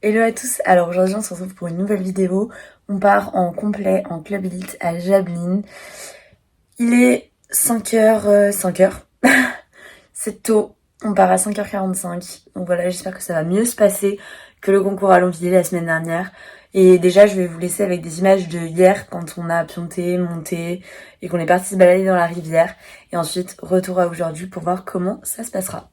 Hello à tous, alors aujourd'hui on se retrouve pour une nouvelle vidéo. On part en complet en Club Elite à Jablin. Il est 5h. C'est tôt, on part à 5h45. Donc voilà, j'espère que ça va mieux se passer que le concours à Longvilliers la semaine dernière. Et déjà je vais vous laisser avec des images de hier quand on a pionté, monté et qu'on est parti se balader dans la rivière. Et ensuite retour à aujourd'hui pour voir comment ça se passera.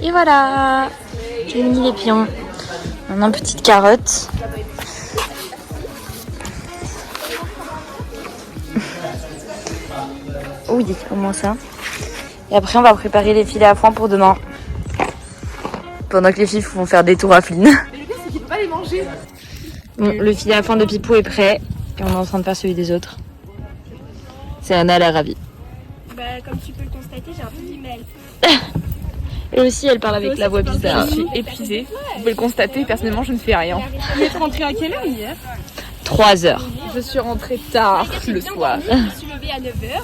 Et voilà, j'ai mis les pions. Maintenant, petite carotte. Oui, au moins ça. Et après, on va préparer les filets à foin pour demain. Pendant que les filles vont faire des tours à Flynn. Mais le pire, c'est qu'il ne peut pas les manger. Bon, le filet à foin de Pipou est prêt. Et on est en train de faire celui des autres. C'est Anna, elle est ravie. Bah, comme tu peux le constater, j'ai un peu du mal. Et aussi, elle parle avec la voix bizarre. Je suis épuisée. Vous pouvez le constater, personnellement, je ne fais rien. Il est rentré à quelle heure hier? 3h. Je suis rentrée tard le soir. Je me suis levée à 9h.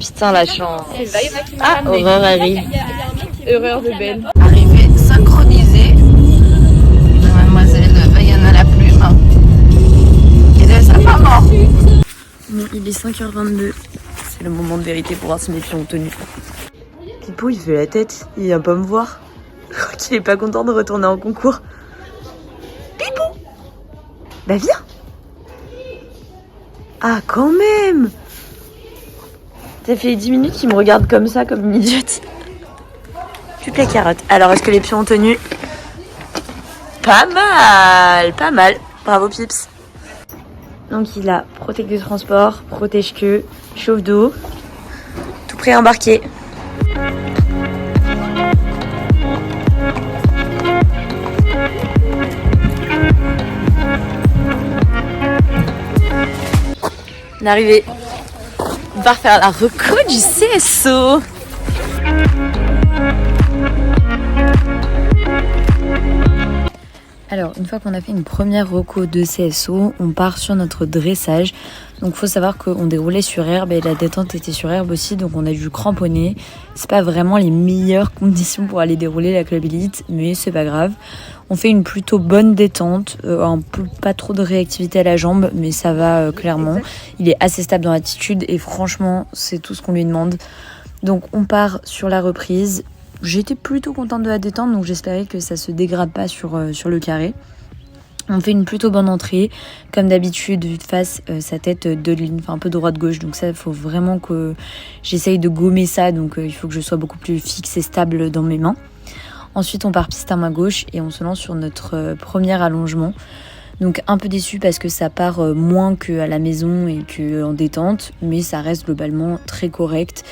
Putain, la chance. Et là, il y en a qui m'ont Ah, ramené. Aurore arrive. Il y a un mec qui est Erreur de Belle. Arrivée synchronisée de mademoiselle Bayana la plume et de sa maman. Bon, il est 5h22. C'est le moment de vérité pour voir si mes pieds ont tenu. Pipou, il fait la tête. Il vient pas me voir. Je crois qu'il est pas content de retourner en concours. Pipou! Bah viens! Ah, quand même! Ça fait 10 minutes qu'il me regarde comme ça, comme une idiote. Toutes les carottes. Alors, est-ce que les pieds ont tenu? Pas mal, pas mal. Bravo, Pips. Donc, il a protège de transport, protège-queue, chauffe d'eau. Tout prêt à embarquer. On est arrivé. On va faire la reco du CSO. Alors, une fois qu'on a fait une première reco de CSO, on part sur notre dressage. Donc, faut savoir qu'on déroulait sur herbe et la détente était sur herbe aussi, donc on a dû cramponner. C'est pas vraiment les meilleures conditions pour aller dérouler la Club Elite, mais c'est pas grave. On fait une plutôt bonne détente, un peu pas trop de réactivité à la jambe, mais ça va clairement. Il est assez stable dans l'attitude et franchement, c'est tout ce qu'on lui demande. Donc, on part sur la reprise. J'étais plutôt contente de la détente, donc j'espérais que ça se dégrade pas sur le carré. On fait une plutôt bonne entrée. Comme d'habitude, vue de face, sa tête de ligne, enfin un peu droite-gauche. Donc ça, il faut vraiment que j'essaye de gommer ça. Donc il faut que je sois beaucoup plus fixe et stable dans mes mains. Ensuite, on part piste à main gauche et on se lance sur notre premier allongement. Donc un peu déçu parce que ça part moins qu'à la maison et qu'en détente. Mais ça reste globalement très correct.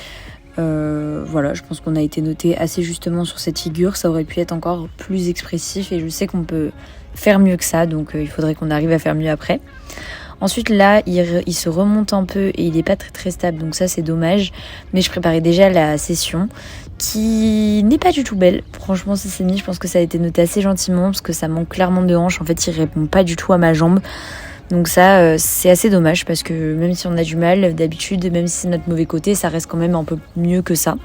Voilà, je pense qu'on a été noté assez justement sur cette figure. Ça aurait pu être encore plus expressif et je sais qu'on peut faire mieux que ça, donc il faudrait qu'on arrive à faire mieux après. Ensuite là, il se remonte un peu et il est pas très très stable, donc ça c'est dommage. Mais je préparais déjà la session qui n'est pas du tout belle. Franchement, ça s'est mis, je pense que ça a été noté assez gentiment parce que ça manque clairement de hanche. En fait, il répond pas du tout à ma jambe. Donc ça, c'est assez dommage parce que même si on a du mal, d'habitude, même si c'est notre mauvais côté, ça reste quand même un peu mieux que ça.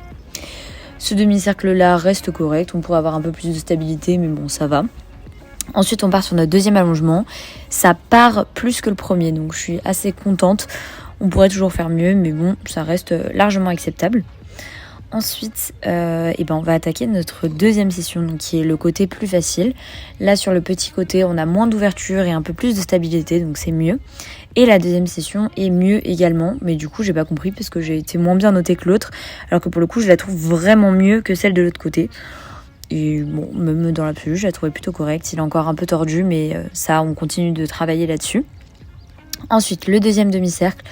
Ce demi-cercle-là reste correct, on pourrait avoir un peu plus de stabilité, mais bon, ça va. Ensuite, on part sur notre deuxième allongement. Ça part plus que le premier, donc je suis assez contente. On pourrait toujours faire mieux, mais bon, ça reste largement acceptable. Ensuite, on va attaquer notre deuxième session, donc qui est le côté plus facile. Là, sur le petit côté, on a moins d'ouverture et un peu plus de stabilité, donc c'est mieux. Et la deuxième session est mieux également, mais du coup, j'ai pas compris parce que j'ai été moins bien notée que l'autre, alors que pour le coup, je la trouve vraiment mieux que celle de l'autre côté. Et bon, même dans l'absolu, je la trouvais plutôt correcte. Il est encore un peu tordu, mais ça, on continue de travailler là-dessus. Ensuite, le deuxième demi-cercle,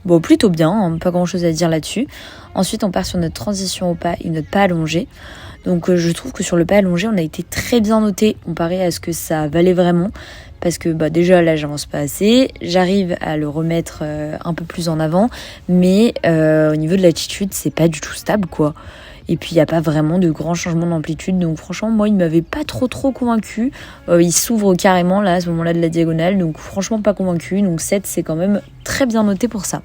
bon, plutôt bien, hein, pas grand-chose à dire là-dessus. Ensuite, on part sur notre transition au pas et notre pas allongé. Donc, je trouve que sur le pas allongé, on a été très bien noté comparé à ce que ça valait vraiment. Parce que déjà, là, j'avance pas assez. J'arrive à le remettre un peu plus en avant. Mais au niveau de l'attitude, c'est pas du tout stable, quoi. Et puis il n'y a pas vraiment de grands changements d'amplitude. Donc franchement, moi, il m'avait pas trop convaincu. Il s'ouvre carrément là, à ce moment-là de la diagonale. Donc franchement, pas convaincu. Donc 7, c'est quand même très bien noté pour ça.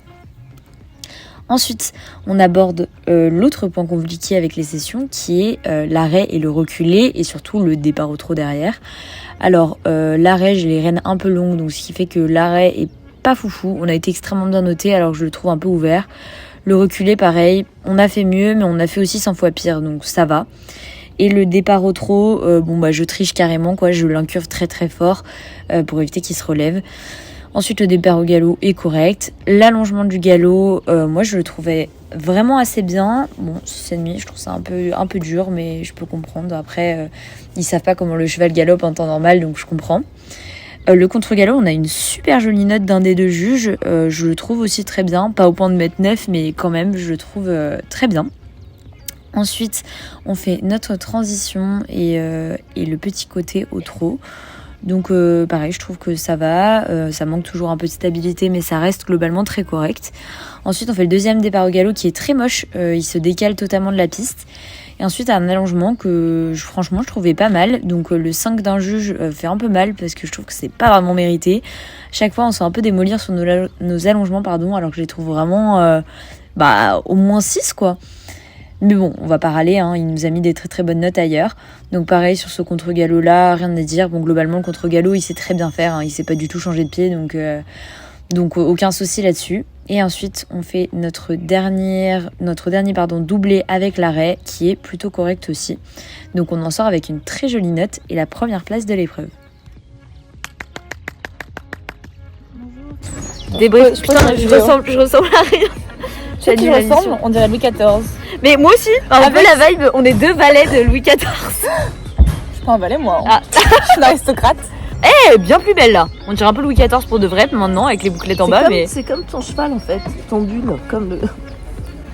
Ensuite, on aborde l'autre point compliqué avec les sessions qui est l'arrêt et le reculé et surtout le départ au trot derrière. Alors, l'arrêt, j'ai les rênes un peu longues, donc ce qui fait que l'arrêt est pas foufou. On a été extrêmement bien noté alors que je le trouve un peu ouvert. Le reculé, pareil, on a fait mieux, mais on a fait aussi 100 fois pire, donc ça va. Et le départ au trot, je triche carrément, quoi. Je l'incurve très fort pour éviter qu'il se relève. Ensuite, le départ au galop est correct. L'allongement du galop, moi, je le trouvais vraiment assez bien. Bon, 6,5, je trouve ça un peu dur, mais je peux comprendre. Après, ils savent pas comment le cheval galope en temps normal, donc je comprends. Le contre-galop, on a une super jolie note d'un des deux juges. Je le trouve aussi très bien. Pas au point de mettre 9, mais quand même, je le trouve très bien. Ensuite, on fait notre transition et le petit côté au trot. Donc pareil, je trouve que ça va, ça manque toujours un peu de stabilité, mais ça reste globalement très correct. Ensuite, on fait le deuxième départ au galop qui est très moche, il se décale totalement de la piste. Et ensuite, un allongement que franchement je trouvais pas mal. Donc le 5 d'un juge fait un peu mal parce que je trouve que c'est pas vraiment mérité. Chaque fois, on se fait un peu démolir sur nos allongements, alors que je les trouve vraiment au moins 6 quoi. Mais bon, on va pas râler, il nous a mis des très bonnes notes ailleurs. Donc pareil, sur ce contre-galop là, rien à dire. Bon, globalement, le contre-galop, il sait très bien faire, il sait pas du tout changer de pied, donc aucun souci là-dessus. Et ensuite, on fait notre dernier doublé avec l'arrêt, qui est plutôt correct aussi. Donc on en sort avec une très jolie note et la première place de l'épreuve. Débrief, putain, je ressemble à rien. Tu ressembles, on dirait Louis XIV. Mais moi aussi, un peu la vibe, on est 2 valets de Louis XIV. Je suis pas un valet moi. Ah. Je suis une aristocrate. Bien plus belle là. On dirait un peu Louis XIV pour de vrai maintenant avec les bouclettes en bas. C'est comme ton cheval en fait, ton bulle, comme le...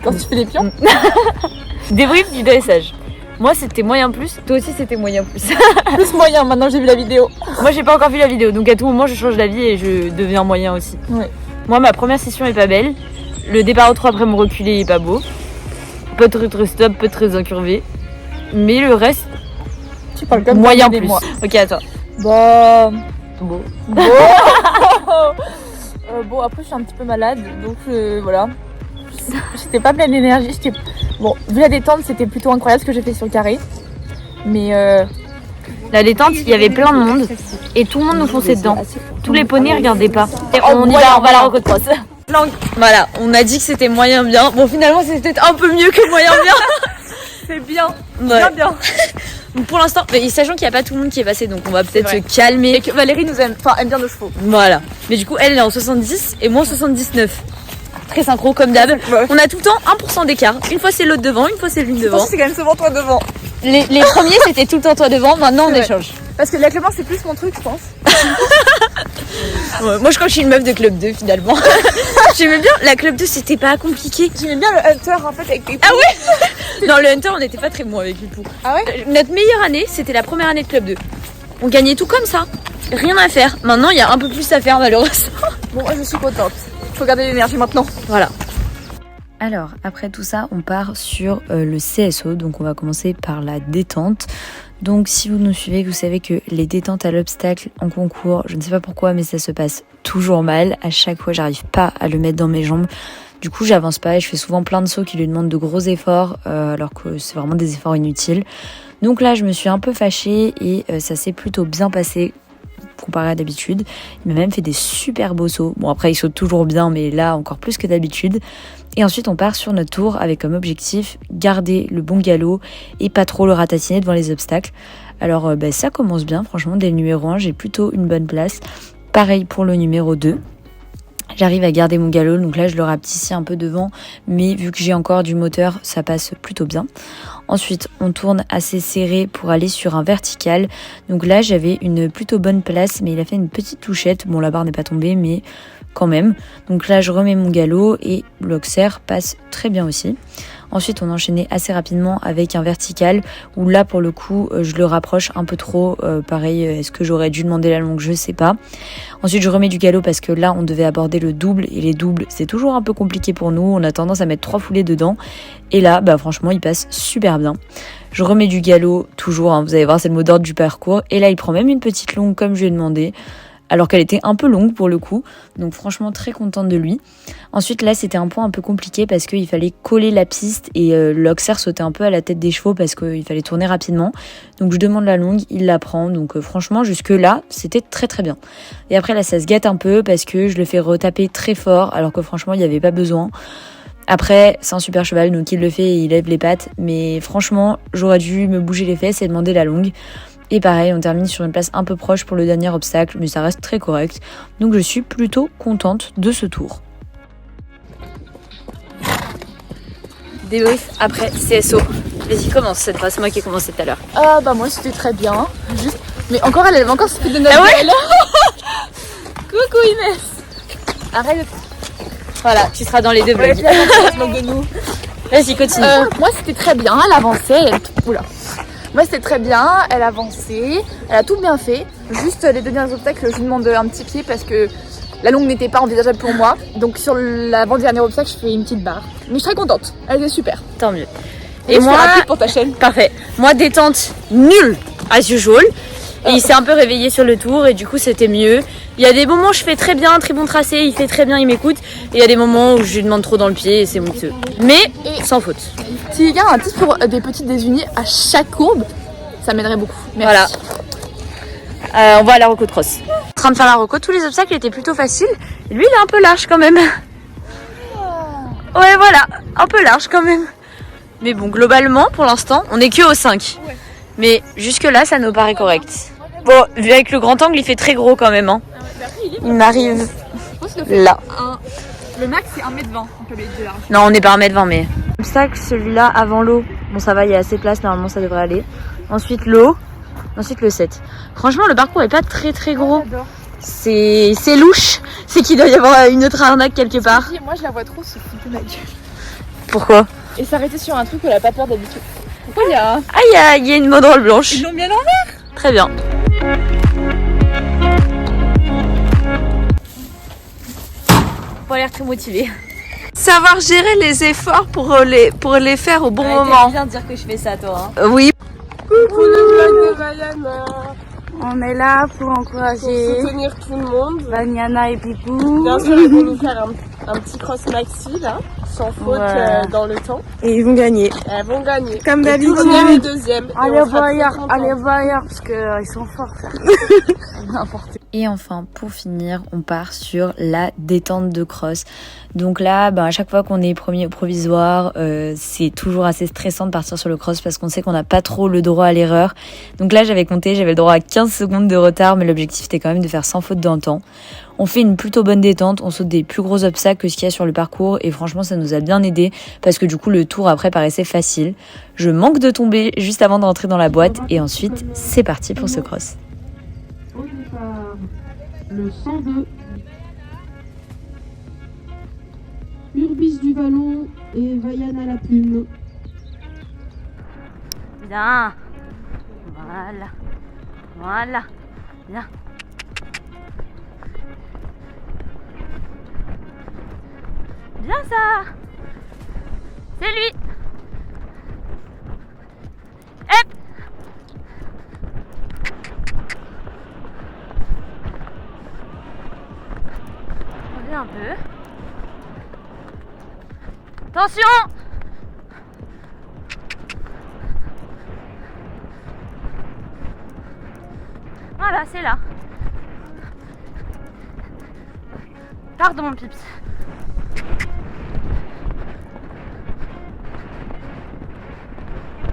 Quand tu fais des pions. Débrief du dressage. Moi c'était moyen plus, toi aussi c'était moyen plus. Plus moyen, maintenant j'ai vu la vidéo. Moi j'ai pas encore vu la vidéo, donc à tout moment je change d'avis et je deviens moyen aussi. Ouais. Moi ma première session est pas belle. Le départ au 3 après mon reculé est pas beau. Pas très stop, pas très incurvé. Mais le reste, tu parles comme moyen plus. Moi. Ok, attends. Bon, Bon, après je suis un petit peu malade, donc voilà. J'étais pas pleine d'énergie. Bon, vu la détente, c'était plutôt incroyable ce que j'ai fait sur le carré. Mais la détente, il y avait plein de monde et tout le monde nous fonçait dedans. Tous les poneys regardaient pas. Et on va la recote cross. Voilà, on a dit que c'était moyen bien. Bon, finalement, c'était peut-être un peu mieux que moyen bien. c'est bien, Ouais. bien. Donc pour l'instant, mais sachant qu'il n'y a pas tout le monde qui est passé, donc on va peut-être se calmer. Et que Valérie nous aime bien nos chevaux. Voilà. Mais du coup, elle est en 70 et moi en 79. Très synchro comme d'hab. Ouais. On a tout le temps 1% d'écart. Une fois c'est l'autre devant, une fois c'est l'une Je devant. pense que c'est quand même souvent toi devant. Les premiers c'était tout le temps toi devant, maintenant on Ouais. échange. Parce que la Clémence c'est plus mon truc je pense. Ouais, moi je crois que je suis une meuf de club 2 finalement. J'aimais bien, la club 2 c'était pas compliqué. J'aimais bien le hunter en fait avec les Ah ouais. Non, le hunter on n'était pas très bon avec les poux. Ah ouais. Notre meilleure année c'était la première année de club 2. On gagnait tout comme ça. Rien à faire. Maintenant il y a un peu plus à faire malheureusement. Bon moi je suis contente. Faut garder l'énergie maintenant. Voilà. Alors, après tout ça, on part sur le CSO. Donc, on va commencer par la détente. Donc, si vous nous suivez, vous savez que les détentes à l'obstacle en concours, je ne sais pas pourquoi, mais ça se passe toujours mal. À chaque fois, j'arrive pas à le mettre dans mes jambes. Du coup, j'avance pas et je fais souvent plein de sauts qui lui demandent de gros efforts, alors que c'est vraiment des efforts inutiles. Donc là, je me suis un peu fâchée et ça s'est plutôt bien passé comparé à d'habitude. Il m'a même fait des super beaux sauts. Bon, après, il saute toujours bien, mais là, encore plus que d'habitude. Et ensuite, on part sur notre tour avec comme objectif garder le bon galop et pas trop le ratatiner devant les obstacles. Alors, ça commence bien. Franchement, dès le numéro 1, j'ai plutôt une bonne place. Pareil pour le numéro 2. J'arrive à garder mon galop, donc là je le rapetissis un peu devant, mais vu que j'ai encore du moteur, ça passe plutôt bien. Ensuite, on tourne assez serré pour aller sur un vertical. Donc là, j'avais une plutôt bonne place, mais il a fait une petite touchette. Bon, la barre n'est pas tombée, mais quand même. Donc là, je remets mon galop et l'auxerre passe très bien aussi. Ensuite, on enchaînait assez rapidement avec un vertical où là, pour le coup, je le rapproche un peu trop. Pareil, est-ce que j'aurais dû demander la longue? Je sais pas. Ensuite, je remets du galop parce que là, on devait aborder le double et les doubles, c'est toujours un peu compliqué pour nous. On a tendance à mettre 3 foulées dedans. Et là, franchement, il passe super bien. Je remets du galop, toujours, hein, vous allez voir, c'est le mot d'ordre du parcours. Et là, il prend même une petite longue comme je lui ai demandé, alors qu'elle était un peu longue pour le coup. Donc franchement, très contente de lui. Ensuite, là, c'était un point un peu compliqué parce qu'il fallait coller la piste et l'Auxerre sautait un peu à la tête des chevaux parce qu'il fallait tourner rapidement. Donc je demande la longue, il la prend. Donc franchement, jusque-là, c'était très très bien. Et après, là, ça se gâte un peu parce que je le fais retaper très fort alors que franchement, il n'y avait pas besoin. Après, c'est un super cheval, donc il le fait et il lève les pattes. Mais franchement, j'aurais dû me bouger les fesses et demander la longue. Et pareil, on termine sur une place un peu proche pour le dernier obstacle, mais ça reste très correct. Donc je suis plutôt contente de ce tour. Débrief après CSO. Vas-y, commence cette fois, c'est moi qui ai commencé tout à l'heure. Moi c'était très bien. Juste... Mais encore elle avait encore ce de notre ouais. Coucou Inès. Arrête. Voilà, tu seras dans les deux vlogs. De nous. Vas-y, continue. Moi c'était très bien, elle avançait. Oula. Moi c'était très bien, elle avançait, elle a tout bien fait. Juste les deux derniers obstacles, je lui demande un petit pied parce que la longue n'était pas envisageable pour moi. Donc sur l'avant-dernier obstacle, je fais une petite barre. Mais je suis très contente, elle était super. Tant mieux. Et moi, rapide pour ta chaîne. Parfait. Moi, détente nulle, as usual. Et il s'est un peu réveillé sur le tour et du coup c'était mieux. Il y a des moments où je fais très bien, très bon tracé, il fait très bien, il m'écoute. Et il y a des moments où je lui demande trop dans le pied et c'est honteux. Mais sans faute. Si les gars, un tips pour des petites désunies à chaque courbe, ça m'aiderait beaucoup. Merci. Voilà. On va à la reco de cross. En train de faire la reco, tous les obstacles étaient plutôt faciles. Et lui il est un peu large quand même. Ouais voilà, un peu large quand même. Mais bon, globalement pour l'instant, on est que au 5. Ouais. Mais jusque là ça nous paraît correct. Bon, vu avec le grand angle, il fait très gros quand même. Hein. Il m'arrive là. Le max c'est 1m20 en kilomètre de large. Non, on n'est pas 1m20 mais... Obstacle, celui-là avant l'eau. Bon ça va, il y a assez de place, normalement ça devrait aller. Ensuite l'eau. Ensuite le 7. Franchement le parcours est pas très très gros. C'est louche. C'est qu'il doit y avoir une autre arnaque quelque part. Moi je la vois trop se flipper ma gueule. Pourquoi? Et s'arrêter sur un truc où elle a pas peur d'habitude. Pourquoi il y a... Ah il y a une banderole blanche. Ils l'ont mis à l'envers. Très bien. Pas l'air très motivé. Savoir gérer les efforts pour les faire au bon moment. Tu viens de dire que je fais ça toi. Oui. Coucou le vlog de Vaiana. On est là pour encourager Pour soutenir tout le monde. Vaiana et Pipou. Bien sûr, ils vont nous faire un petit cross maxi là, sans faute dans le temps. Et ils vont gagner. Elles vont gagner. Comme d'habitude. Première et deuxième. Allez voir, parce qu'ils sont forts. N'importe. Et enfin, pour finir, on part sur la détente de cross. Donc là, à chaque fois qu'on est premier au provisoire, c'est toujours assez stressant de partir sur le cross parce qu'on sait qu'on n'a pas trop le droit à l'erreur. Donc là, j'avais compté, j'avais le droit à 15 secondes de retard, mais l'objectif était quand même de faire sans faute dans le temps. On fait une plutôt bonne détente, on saute des plus gros obstacles que ce qu'il y a sur le parcours et franchement, ça nous a bien aidé parce que du coup, le tour après paraissait facile. Je manque de tomber juste avant de rentrer dans la boîte et ensuite, c'est parti pour ce cross. Au départ, le 102. Urbis du Vallon et Vaiana la Plume. Bien. Voilà. Voilà. Bien. Bien ça. C'est lui. Hop. On revient un peu. Attention! Voilà, c'est là. Pardon, Pips.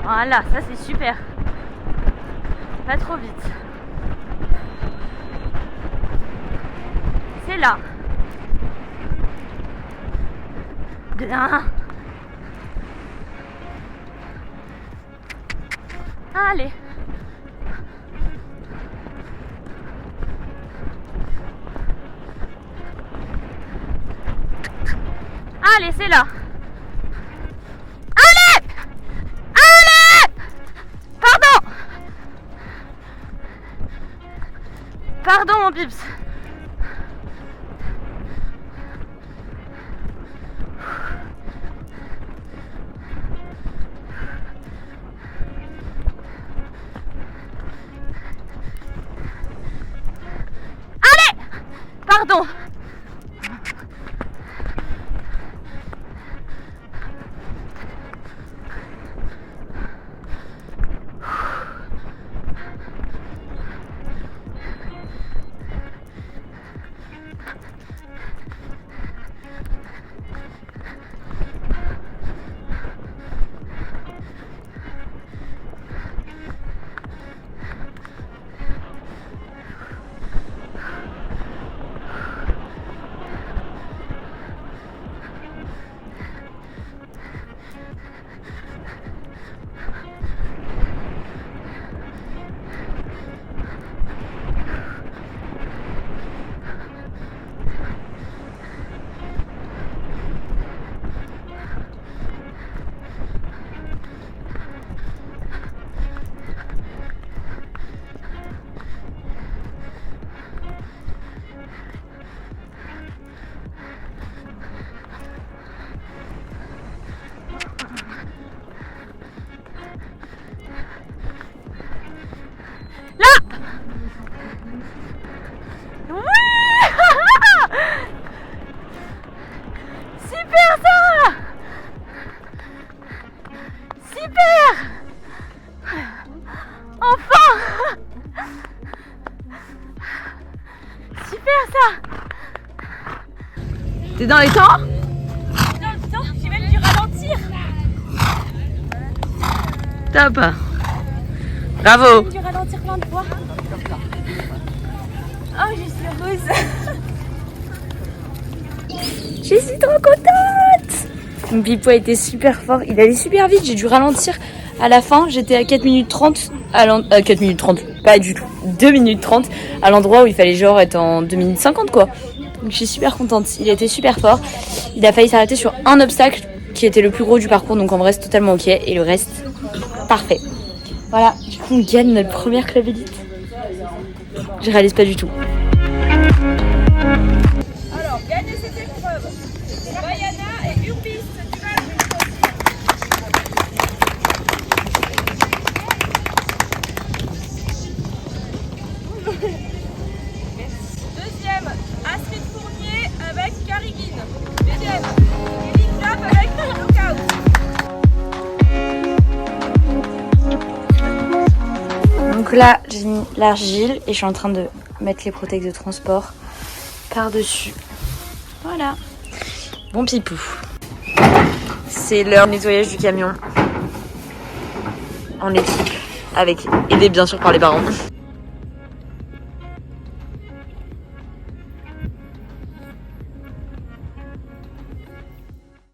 Voilà, ça c'est super. Pas trop vite. C'est là. Bien. Allez. Allez, c'est là. Allez. mon pips. Allez! Pardon. T'es dans les temps? J'ai même dû ralentir. Top. Bravo. J'ai dû ralentir plein de fois. Oh, je suis heureuse. Je suis trop contente. Mon Pipou a été super fort, il allait super vite, j'ai dû ralentir. À la fin, j'étais à 4 minutes 30, 4 minutes 30, pas du tout, 2 minutes 30, à l'endroit où il fallait genre être en 2 minutes 50 quoi. Donc je suis super contente, il a été super fort. Il a failli s'arrêter sur un obstacle qui était le plus gros du parcours, donc en vrai c'est totalement ok, et le reste, parfait. Voilà, du coup on gagne notre première club élite. Je réalise pas du tout. Alors, gagnez cette épreuve. Vaiana et Urbis du Deuxième, Astrid Fournier avec Carigine. Deuxième, Ellie Clap avec Lookout. Donc là, j'ai mis l'argile et je suis en train de mettre les protects de transport par-dessus. Voilà. Bon Pipou. C'est l'heure du nettoyage du camion. En équipe, aidé bien sûr par les parents.